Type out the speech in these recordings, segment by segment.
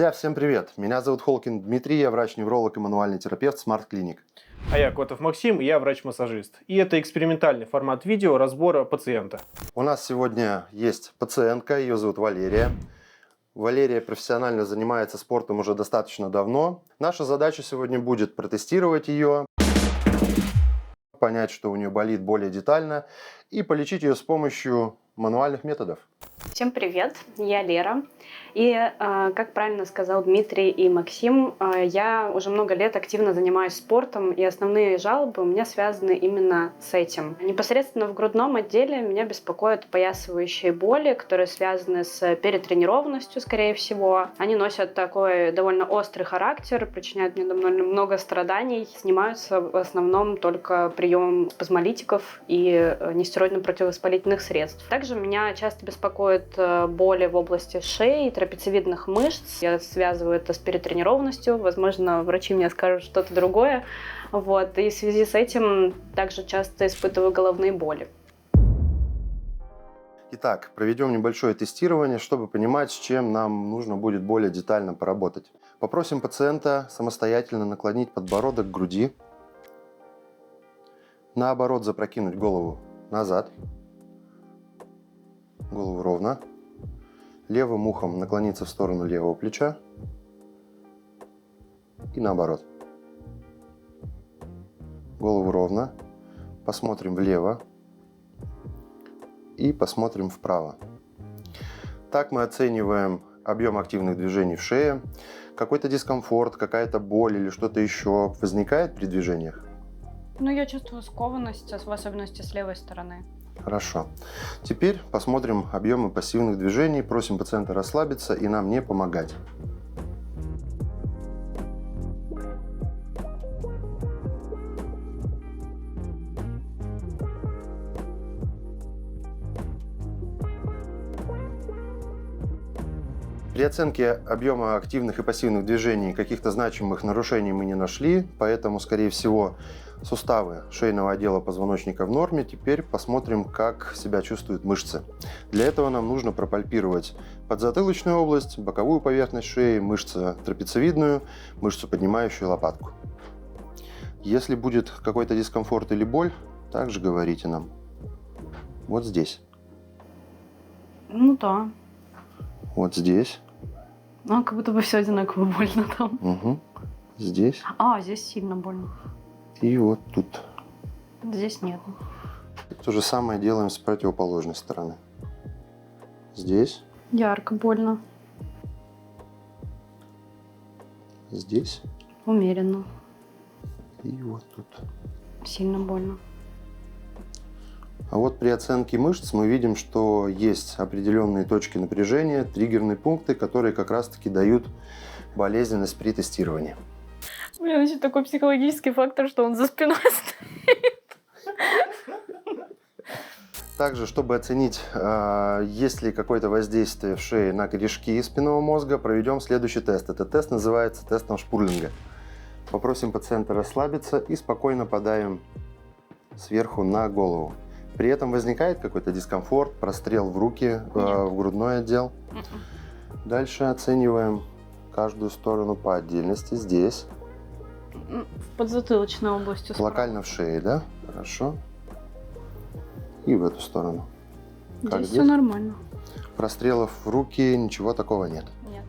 Друзья, всем привет! Меня зовут Холкин Дмитрий, я врач-невролог и мануальный терапевт Smart Clinic. А я Котов Максим, и я врач-массажист. И это экспериментальный формат видео разбора пациента. У нас сегодня есть пациентка, ее зовут Валерия. Валерия профессионально занимается спортом уже достаточно давно. Наша задача сегодня будет протестировать ее, понять, что у нее болит более детально, и полечить ее с помощью мануальных методов. Всем привет, я Лера. И, как правильно сказал Дмитрий и Максим, я уже много лет активно занимаюсь спортом, и основные жалобы у меня связаны именно с этим. Непосредственно в грудном отделе меня беспокоят поясывающие боли, которые связаны с перетренированностью, скорее всего. Они носят такой довольно острый характер, причиняют мне довольно много страданий, снимаются в основном только приемом спазмолитиков и нестероидно-противовоспалительных средств. Также меня часто беспокоят боли в области шеи и трапециевидных мышц. Я связываю это с перетренированностью. Возможно, врачи мне скажут что-то другое. И в связи с этим также часто испытываю головные боли. Итак, проведем небольшое тестирование, чтобы понимать, с чем нам нужно будет более детально поработать. Попросим пациента самостоятельно наклонить подбородок к груди, наоборот запрокинуть голову назад, голову ровно, левым ухом наклониться в сторону левого плеча и наоборот. Голову ровно, посмотрим влево и посмотрим вправо. Так мы оцениваем объем активных движений в шее. Какой-то дискомфорт, какая-то боль или что-то еще возникает при движениях? Я чувствую скованность, в особенности с левой стороны. Хорошо. Теперь посмотрим объемы пассивных движений. Просим пациента расслабиться и нам не помогать. При оценке объема активных и пассивных движений каких-то значимых нарушений мы не нашли, поэтому, скорее всего, суставы шейного отдела позвоночника в норме. Теперь посмотрим, как себя чувствуют мышцы. Для этого нам нужно пропальпировать подзатылочную область, боковую поверхность шеи, мышцу трапециевидную, мышцу, поднимающую лопатку. Если будет какой-то дискомфорт или боль, также говорите нам. Вот здесь. Да. Вот здесь. Как будто бы все одинаково больно там. Угу. Здесь. Здесь сильно больно. И вот тут. Здесь нет. То же самое делаем с противоположной стороны. Здесь. Ярко больно. Здесь. Умеренно. И вот тут. Сильно больно. А вот при оценке мышц мы видим, что есть определенные точки напряжения, триггерные пункты, которые как раз-таки дают болезненность при тестировании. Еще такой психологический фактор, что он за спиной стоит. Также, чтобы оценить, есть ли какое-то воздействие в шее на корешки спинного мозга, проведем следующий тест. Этот тест называется тестом Шпурлинга. Попросим пациента расслабиться и спокойно подаем сверху на голову. При этом возникает какой-то дискомфорт, прострел в руки, в грудной отдел. Дальше оцениваем каждую сторону по отдельности. Здесь. В подзатылочной области. Локально в шее, да? Хорошо. И в эту сторону. Здесь все нормально. Прострелов в руки, ничего такого нет. Нет.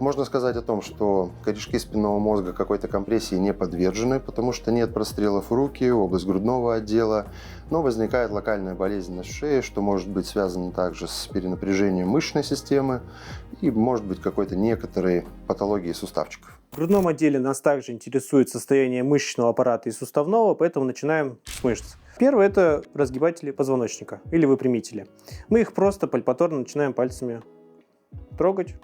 Можно сказать о том, что корешки спинного мозга какой-то компрессии не подвержены, потому что нет прострелов в руки, область грудного отдела, но возникает локальная болезненность шеи, что может быть связано также с перенапряжением мышечной системы и может быть какой-то некоторой патологией суставчиков. В грудном отделе нас также интересует состояние мышечного аппарата и суставного, поэтому начинаем с мышц. Первое – это разгибатели позвоночника или выпрямители. Мы их просто пальпаторно начинаем пальцами трогать.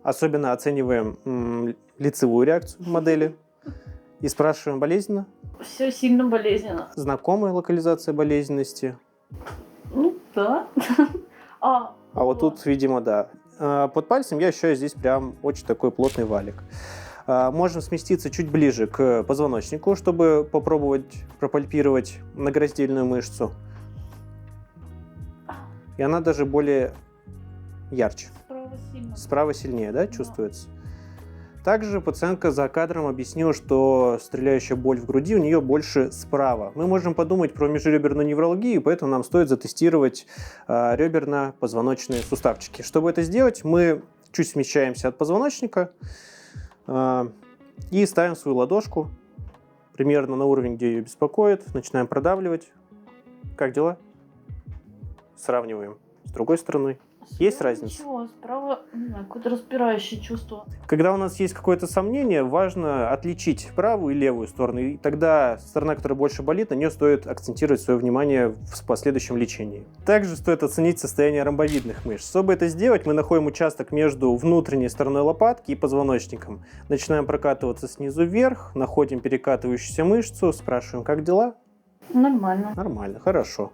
Особенно оцениваем лицевую реакцию модели и спрашиваем: болезненно? Все сильно болезненно. Знакомая локализация болезненности? Да. А вот тут, видимо, да. Под пальцем я ощущаю здесь прям очень такой плотный валик. Можем сместиться чуть ближе к позвоночнику, чтобы попробовать пропальпировать многораздельную мышцу. И она даже более ярче. Справа сильнее, да, чувствуется? Также пациентка за кадром объяснила, что стреляющая боль в груди у нее больше справа. Мы можем подумать про межреберную невралгию, поэтому нам стоит затестировать реберно-позвоночные суставчики. Чтобы это сделать, мы чуть смещаемся от позвоночника и ставим свою ладошку примерно на уровень, где ее беспокоит. Начинаем продавливать. Как дела? Сравниваем с другой стороной. Есть разница? Ничего, справа какое-то распирающее чувство. Когда у нас есть какое-то сомнение, важно отличить правую и левую сторону. И тогда сторона, которая больше болит, на нее стоит акцентировать свое внимание в последующем лечении. Также стоит оценить состояние ромбовидных мышц. Чтобы это сделать, мы находим участок между внутренней стороной лопатки и позвоночником. Начинаем прокатываться снизу вверх, находим перекатывающуюся мышцу, спрашиваем, как дела? Нормально. Нормально, хорошо.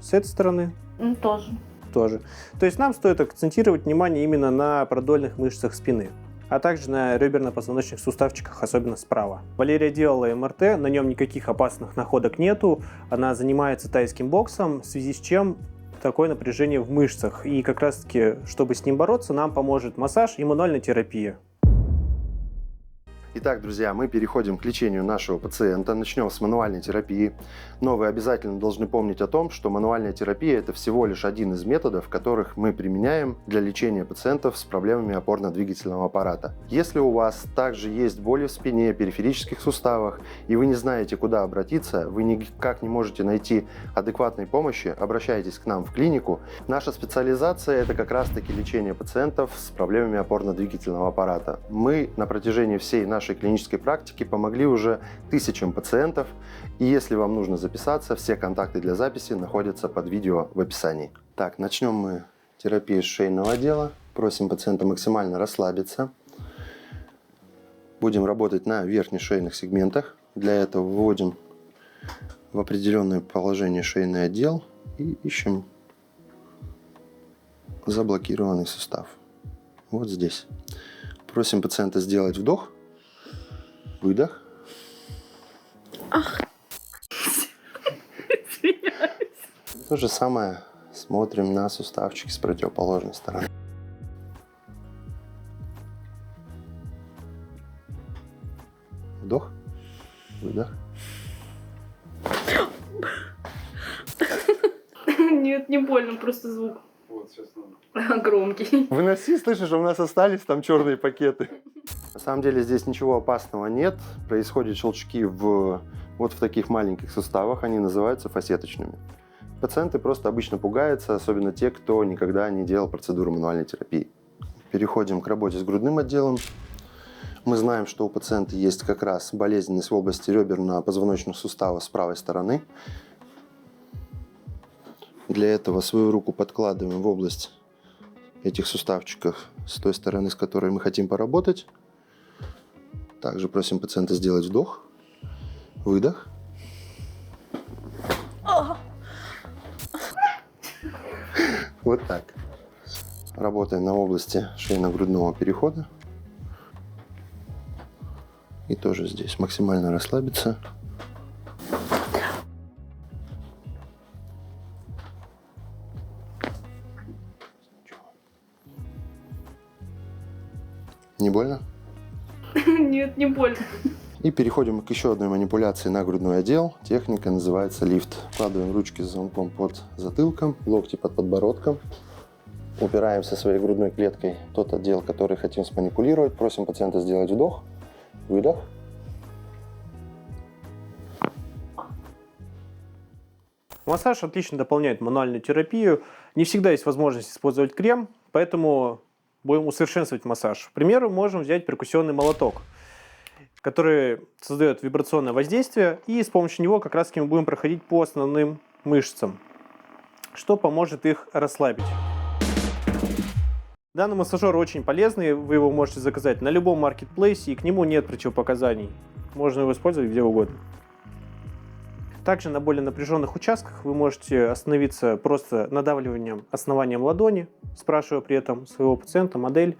С этой стороны? Тоже. Тоже. То есть нам стоит акцентировать внимание именно на продольных мышцах спины, а также на реберно-позвоночных суставчиках, особенно справа. Валерия делала МРТ, на нем никаких опасных находок нету. Она занимается тайским боксом, в связи с чем такое напряжение в мышцах. И как раз-таки, чтобы с ним бороться, нам поможет массаж и мануальная терапия. Итак, друзья, мы переходим к лечению нашего пациента. Начнем с мануальной терапии. Но вы обязательно должны помнить о том, что мануальная терапия – это всего лишь один из методов, которых мы применяем для лечения пациентов с проблемами опорно-двигательного аппарата. Если у вас также есть боли в спине, периферических суставах, и вы не знаете, куда обратиться, вы никак не можете найти адекватной помощи, обращайтесь к нам в клинику. Наша специализация – это как раз-таки лечение пациентов с проблемами опорно-двигательного аппарата. Мы на протяжении всей нашей клинической практики помогли уже тысячам пациентов, и если вам нужно записаться, все контакты для записи находятся под видео в описании. Так, начнем мы терапию шейного отдела. Просим пациента максимально расслабиться. Будем работать на верхних шейных сегментах. Для этого выводим в определенное положение шейный отдел и ищем заблокированный сустав. Вот здесь. Просим пациента сделать вдох. Выдох. Ах. То же самое смотрим на суставчики с противоположной стороны. Вдох. Выдох. Нет, не больно, просто звук. Вот, сейчас надо. Громкий. Выноси, слышишь, у нас остались там черные пакеты. На самом деле здесь ничего опасного нет. Происходят щелчки вот в таких маленьких суставах. Они называются фасеточными. Пациенты просто обычно пугаются, особенно те, кто никогда не делал процедуру мануальной терапии. Переходим к работе с грудным отделом. Мы знаем, что у пациента есть как раз болезненность в области реберно-позвоночных суставов с правой стороны. Для этого свою руку подкладываем в область этих суставчиков с той стороны, с которой мы хотим поработать. Также просим пациента сделать вдох, выдох. Вот так. Работаем на области шейно-грудного перехода. И тоже здесь максимально расслабиться. Не больно? Нет, не больно. И переходим к еще одной манипуляции на грудной отдел. Техника называется лифт. Вкладываем ручки с замком под затылком, локти под подбородком. Упираемся своей грудной клеткой в тот отдел, который хотим сманипулировать. Просим пациента сделать вдох, выдох. Массаж отлично дополняет мануальную терапию. Не всегда есть возможность использовать крем, поэтому будем усовершенствовать массаж. К примеру, можем взять перкуссионный молоток, который создает вибрационное воздействие, и с помощью него как раз мы будем проходить по основным мышцам, что поможет их расслабить. Данный массажер очень полезный, вы его можете заказать на любом маркетплейсе, и к нему нет противопоказаний. Можно его использовать где угодно. Также на более напряженных участках вы можете остановиться просто надавливанием основанием ладони, спрашивая при этом своего пациента модель,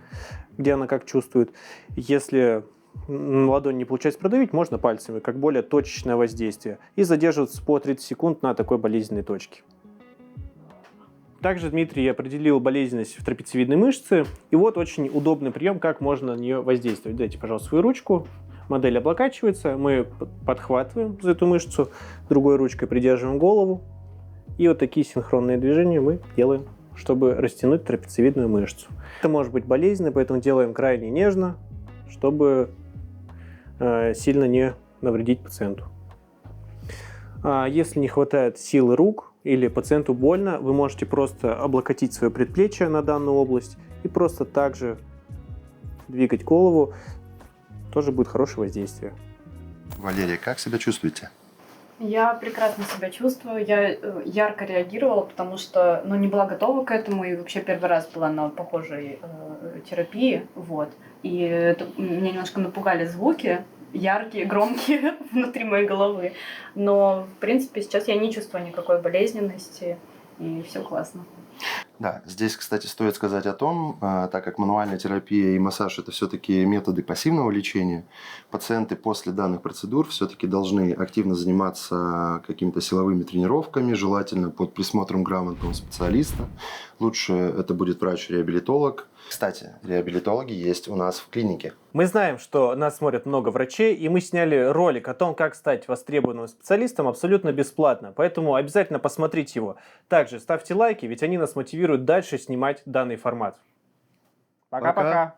где она как чувствует. Если ладонь не получается продавить, можно пальцами, как более точечное воздействие. И задерживаться по 30 секунд на такой болезненной точке. Также Дмитрий определил болезненность в трапециевидной мышце. И вот очень удобный прием, как можно на нее воздействовать. Дайте, пожалуйста, свою ручку. Модель облокачивается. Мы подхватываем за эту мышцу, другой ручкой придерживаем голову. И вот такие синхронные движения мы делаем, чтобы растянуть трапециевидную мышцу. Это может быть болезненно, поэтому делаем крайне нежно, чтобы сильно не навредить пациенту. Если не хватает силы рук или пациенту больно, вы можете просто облокотить свое предплечье на данную область и просто так же двигать голову. Тоже будет хорошее воздействие. Валерия, как себя чувствуете? Я прекрасно себя чувствую, я ярко реагировала, потому что, не была готова к этому, и вообще первый раз была на похожей терапии, вот. И меня немножко напугали звуки, яркие, громкие внутри моей головы, но, в принципе, сейчас я не чувствую никакой болезненности, и все классно. Да, здесь, кстати, стоит сказать о том, так как мануальная терапия и массаж – это все-таки методы пассивного лечения, пациенты после данных процедур все-таки должны активно заниматься какими-то силовыми тренировками, желательно под присмотром грамотного специалиста. Лучше это будет врач-реабилитолог. Кстати, реабилитологи есть у нас в клинике. Мы знаем, что нас смотрят много врачей, и мы сняли ролик о том, как стать востребованным специалистом абсолютно бесплатно. Поэтому обязательно посмотрите его. Также ставьте лайки, ведь они нас мотивируют дальше снимать данный формат. Пока-пока.